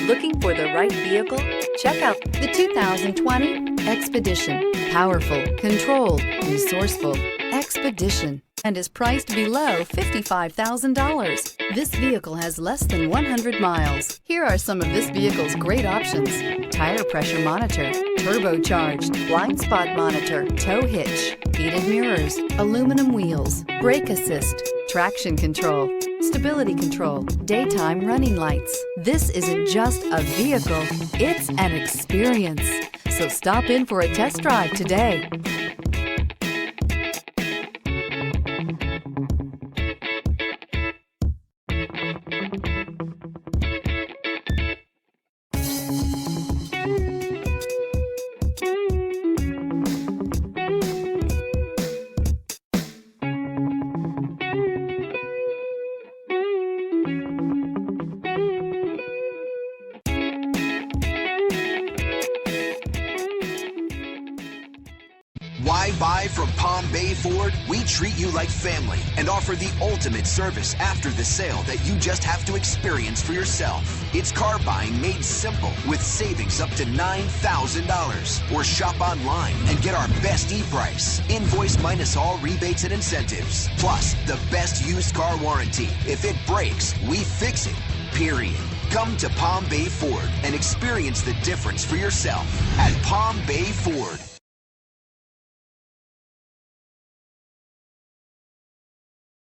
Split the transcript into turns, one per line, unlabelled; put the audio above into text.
Looking for the right vehicle? Check out the 2020 Expedition. Powerful, controlled, resourceful. Expedition, and is priced below $55,000. This vehicle has less than 100 miles. Here are some of this vehicle's great options: tire pressure monitor, turbocharged, blind spot monitor, tow hitch, heated mirrors, aluminum wheels, brake assist, traction control, stability control, daytime running lights. This isn't just a vehicle, it's an experience. So stop in for a test drive today.
Why buy from Palm Bay Ford? We treat you like family and offer the ultimate service after the sale that you just have to experience for yourself. It's car buying made simple with savings up to $9,000. Or shop online and get our best e-price. Invoice minus all rebates and incentives. Plus, the best used car warranty. If it breaks, we fix it. Period. Come to Palm Bay Ford and experience the difference for yourself at Palm Bay Ford.